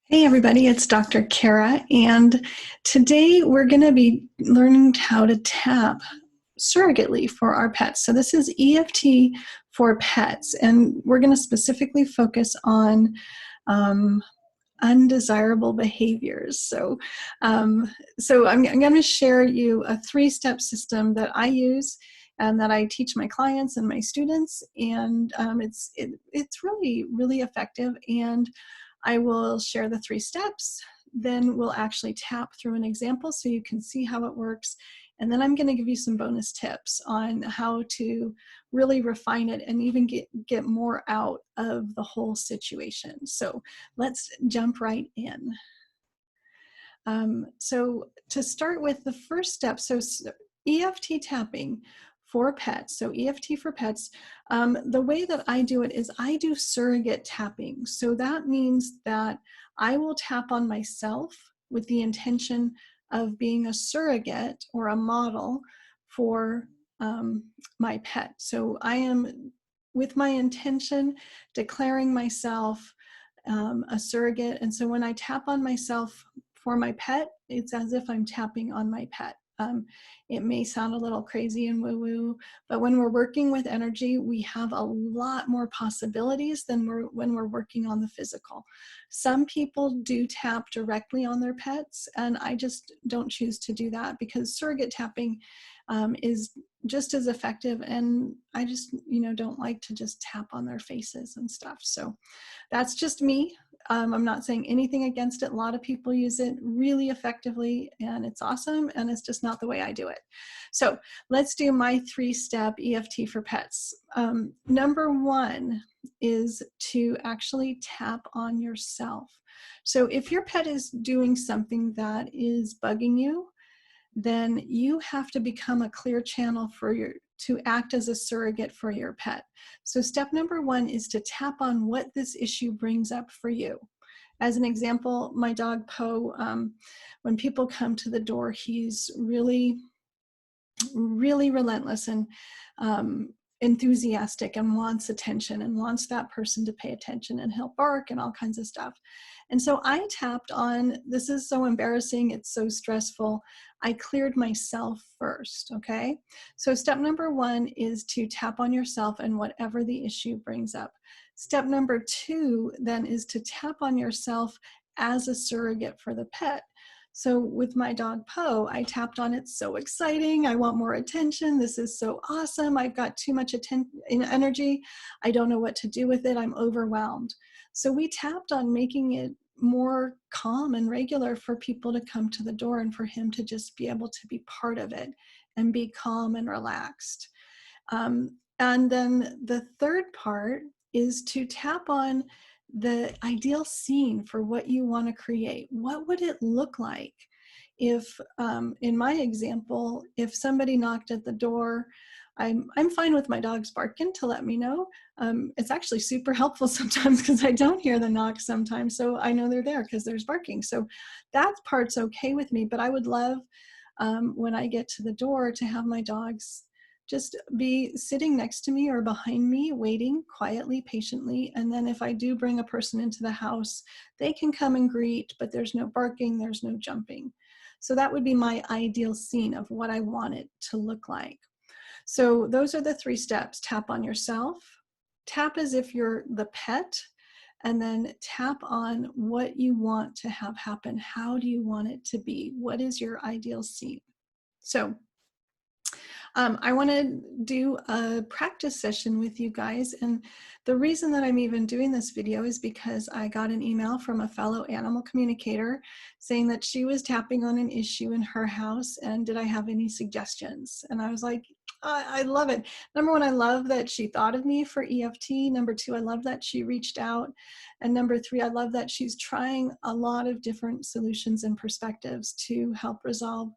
Hey everybody, it's Dr. Kara, and today we're going to be learning how to tap surrogately for our pets. So this is EFT for pets, and we're going to specifically focus on um, undesirable behaviors. So I'm going to share you a three-step system that I use and that I teach my clients and my students, and it's really effective. And I will share the three steps. Then we'll actually tap through an example so you can see how it works. And then I'm going to give you some bonus tips on how to really refine it and even get more out of the whole situation. So let's jump right in. So to start with the first step, so EFT tapping for pets, so EFT for pets, the way that I do it is I do surrogate tapping. So that means that I will tap on myself with the intention of being a surrogate or a model for my pet. So I am, with my intention, declaring myself a surrogate. And so when I tap on myself for my pet, it's as if I'm tapping on my pet. It may sound a little crazy and woo-woo, but when we're working with energy, we have a lot more possibilities than when we're working on the physical. Some people do tap directly on their pets, and I just don't choose to do that because surrogate tapping is just as effective, and I just don't like to just tap on their faces and stuff. So that's just me. I'm not saying anything against it. A lot of people use it really effectively, and it's awesome, and it's just not the way I do it. So let's do my three-step EFT for pets. Number one is to actually tap on yourself. So if your pet is doing something that is bugging you, then you have to become a clear channel to act as a surrogate for your pet. So step number one is to tap on what this issue brings up for you. As an example, my dog Poe, when people come to the door, he's really relentless and enthusiastic and wants attention and wants that person to pay attention, and he'll bark and all kinds of stuff. And so I tapped on, this is so embarrassing, it's so stressful. I cleared myself first, okay? So step number one is to tap on yourself and whatever the issue brings up. Step number two then is to tap on yourself as a surrogate for the pet. So with my dog Poe, I tapped on it. So exciting. I want more attention. This is so awesome. I've got too much energy. I don't know what to do with it. I'm overwhelmed. So we tapped on making it more calm and regular for people to come to the door and for him to just be able to be part of it and be calm and relaxed. And then the third part is to tap on the ideal scene for what you want to create. What would it look like if, in my example, if somebody knocked at the door? I'm fine with my dogs barking to let me know. It's actually super helpful sometimes because I don't hear the knock sometimes, so I know they're there because there's barking. So that part's okay with me, but I would love when I get to the door to have my dogs just be sitting next to me or behind me, waiting quietly, patiently. And then if I do bring a person into the house, they can come and greet, but there's no barking, there's no jumping. So that would be my ideal scene of what I want it to look like. So those are the three steps. Tap on yourself, tap as if you're the pet, and then tap on what you want to have happen. How do you want it to be? What is your ideal scene? So I want to do a practice session with you guys, and the reason that I'm even doing this video is because I got an email from a fellow animal communicator saying that she was tapping on an issue in her house, and did I have any suggestions? And I was like, I love it. Number one, I love that she thought of me for EFT. Number two, I love that she reached out. And number three, I love that she's trying a lot of different solutions and perspectives to help resolve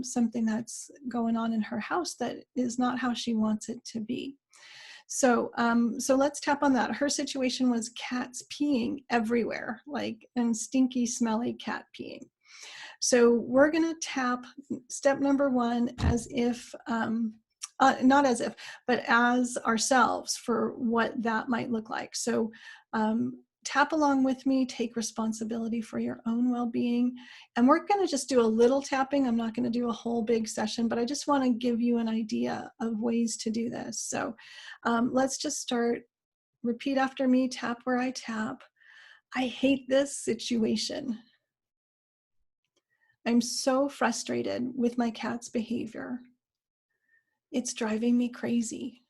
something that's going on in her house that is not how she wants it to be. So let's tap on that. Her situation was cats peeing everywhere, and stinky, smelly cat peeing. So we're gonna tap step number one as if, not as if, but as ourselves for what that might look like. So tap along with me, take responsibility for your own well-being. And we're going to just do a little tapping. I'm not going to do a whole big session, but I just want to give you an idea of ways to do this. So let's just start. Repeat after me, tap where I tap. I hate this situation. I'm so frustrated with my cat's behavior. It's driving me crazy.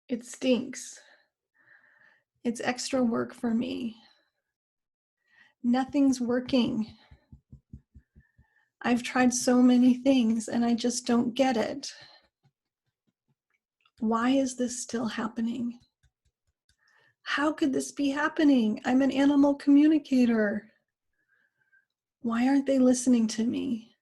It stinks. It's extra work for me. Nothing's working. I've tried so many things and I just don't get it. Why is this still happening? How could this be happening? I'm an animal communicator. Why aren't they listening to me?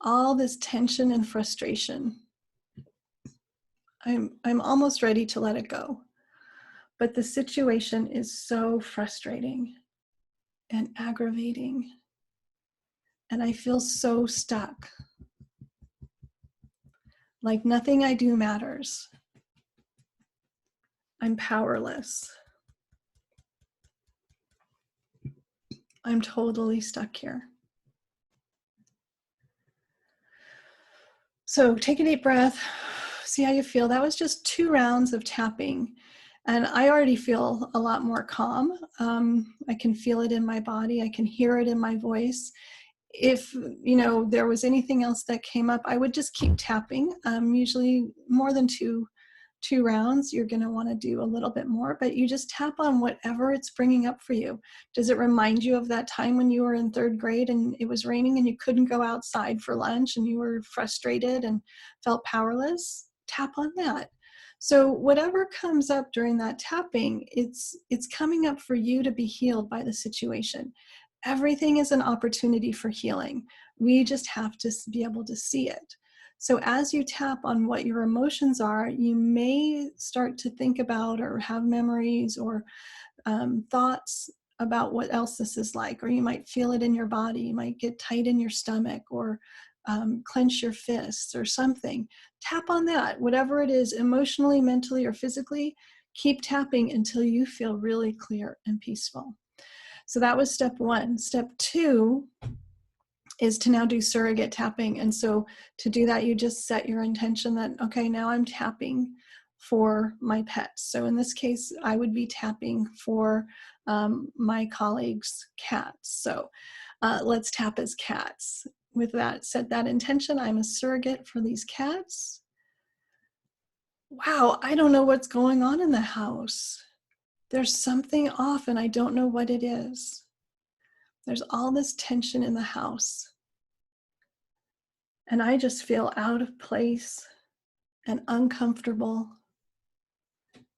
All this tension and frustration. I'm almost ready to let it go. But the situation is so frustrating and aggravating. And I feel so stuck. Like nothing I do matters. I'm powerless. I'm totally stuck here. So take a deep breath. See how you feel. That was just 2 rounds of tapping. And I already feel a lot more calm. I can feel it in my body. I can hear it in my voice. If there was anything else that came up, I would just keep tapping. Usually more than two rounds, you're going to want to do a little bit more, but you just tap on whatever it's bringing up for you. Does it remind you of that time when you were in 3rd grade and it was raining and you couldn't go outside for lunch and you were frustrated and felt powerless? Tap on that. So whatever comes up during that tapping, it's coming up for you to be healed by the situation. Everything is an opportunity for healing. We just have to be able to see it. So as you tap on what your emotions are, you may start to think about or have memories or thoughts about what else this is like, or you might feel it in your body. You might get tight in your stomach or clench your fists or something. Tap on that, whatever it is, emotionally, mentally, or physically. Keep tapping until you feel really clear and peaceful. So that was step 1. Step 2 is to now do surrogate tapping. And so to do that, you just set your intention that, okay, now I'm tapping for my pets. So in this case, I would be tapping for my colleagues' cats. So let's tap as cats. With that, set that intention. I'm a surrogate for these cats. Wow, I don't know what's going on in the house. There's something off and I don't know what it is. There's all this tension in the house. And I just feel out of place and uncomfortable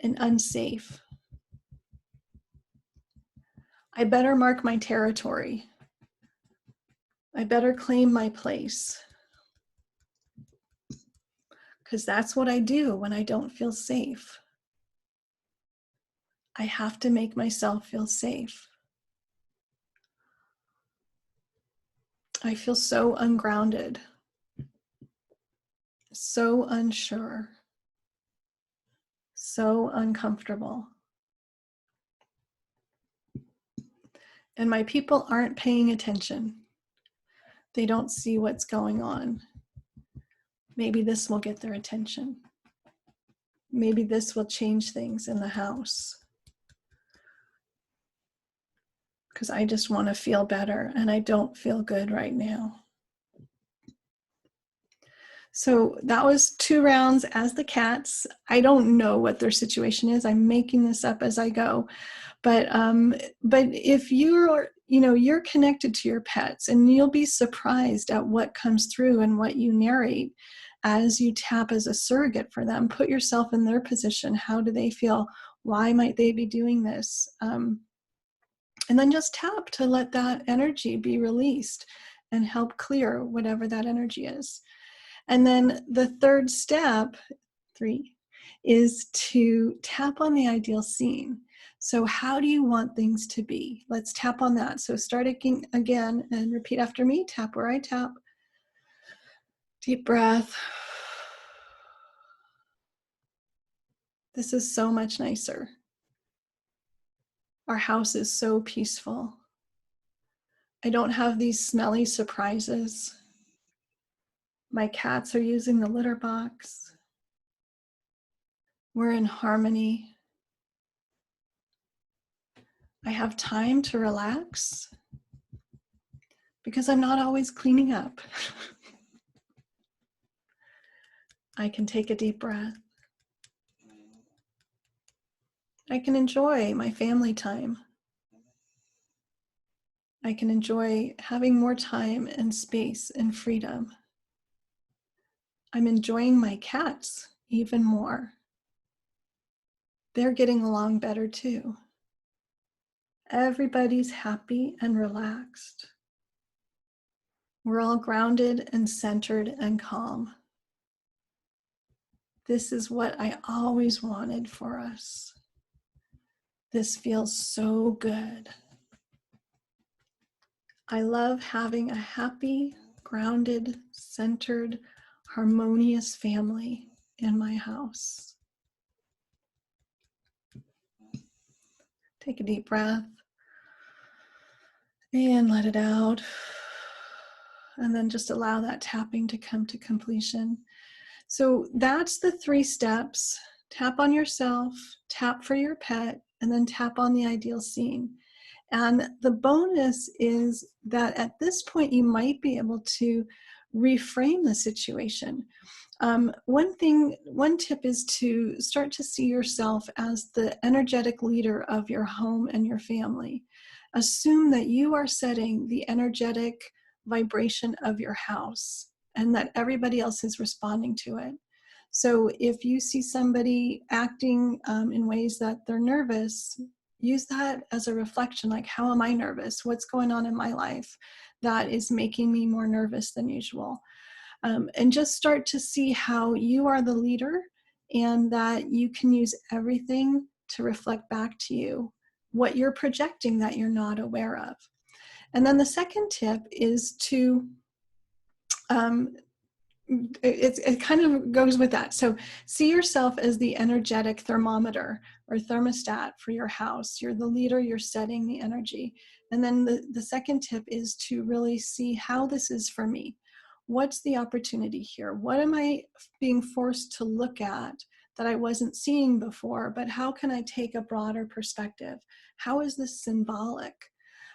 and unsafe. I better mark my territory. I better claim my place. Because that's what I do when I don't feel safe. I have to make myself feel safe. I feel so ungrounded, so unsure, so uncomfortable. And my people aren't paying attention. They don't see what's going on. Maybe this will get their attention. Maybe this will change things in the house. Because I just want to feel better and I don't feel good right now. So that was 2 rounds as the cats. I don't know what their situation is. I'm making this up as I go. But if you're connected to your pets, and you'll be surprised at what comes through and what you narrate as you tap as a surrogate for them. Put yourself in their position. How do they feel? Why might they be doing this? And then just tap to let that energy be released and help clear whatever that energy is. And then the 3rd step, 3, is to tap on the ideal scene. So how do you want things to be? Let's tap on that. So start again and repeat after me. Tap where I tap. Deep breath. This is so much nicer. Our house is so peaceful. I don't have these smelly surprises. My cats are using the litter box. We're in harmony. I have time to relax because I'm not always cleaning up. I can take a deep breath. I can enjoy my family time. I can enjoy having more time and space and freedom. I'm enjoying my cats even more. They're getting along better too. Everybody's happy and relaxed. We're all grounded and centered and calm. This is what I always wanted for us. This feels so good. I love having a happy, grounded, centered, harmonious family in my house. Take a deep breath and let it out. And then just allow that tapping to come to completion. So that's the 3 steps. Tap on yourself, tap for your pet, and then tap on the ideal scene. And the bonus is that at this point, you might be able to reframe the situation. One tip is to start to see yourself as the energetic leader of your home and your family. Assume that you are setting the energetic vibration of your house and that everybody else is responding to it. So if you see somebody acting in ways that they're nervous, use that as a reflection, like, how am I nervous? What's going on in my life that is making me more nervous than usual? And just start to see how you are the leader and that you can use everything to reflect back to you what you're projecting that you're not aware of. And then the second tip is to it kind of goes with that. So see yourself as the energetic thermometer or thermostat for your house. You're the leader, you're setting the energy. And then the second tip is to really see how this is for me. What's the opportunity here? What am I being forced to look at that I wasn't seeing before, but how can I take a broader perspective? How is this symbolic?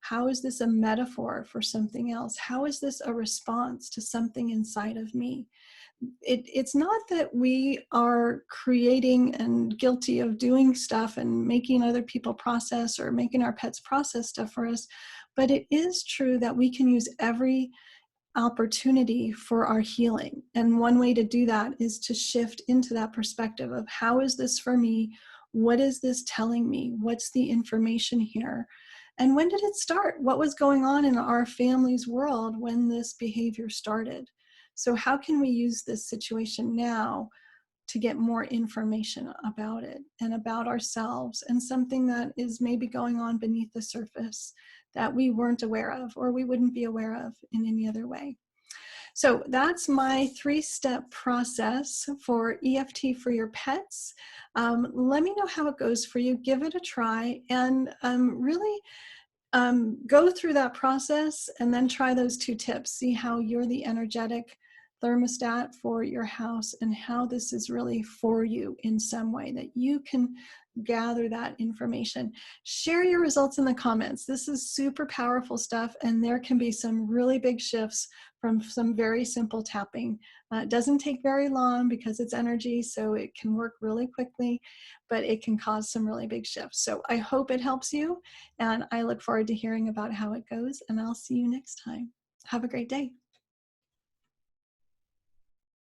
How is this a metaphor for something else? How is this a response to something inside of me? It's not that we are creating and guilty of doing stuff and making other people process or making our pets process stuff for us, but it is true that we can use every opportunity for our healing. And one way to do that is to shift into that perspective of, how is this for me? What is this telling me? What's the information here? And when did it start? What was going on in our family's world when this behavior started? So how can we use this situation now to get more information about it and about ourselves and something that is maybe going on beneath the surface that we weren't aware of or we wouldn't be aware of in any other way? So that's my 3-step process for EFT for your pets. Let me know how it goes for you. Give it a try and really go through that process and then try those 2 tips. See how you're the energetic thermostat for your house and how this is really for you in some way, that you can gather that information. Share your results in the comments. This is super powerful stuff, and there can be some really big shifts from some very simple tapping. It doesn't take very long because it's energy, so it can work really quickly, but it can cause some really big shifts. So I hope it helps you, and I look forward to hearing about how it goes, and I'll see you next time. Have a great day.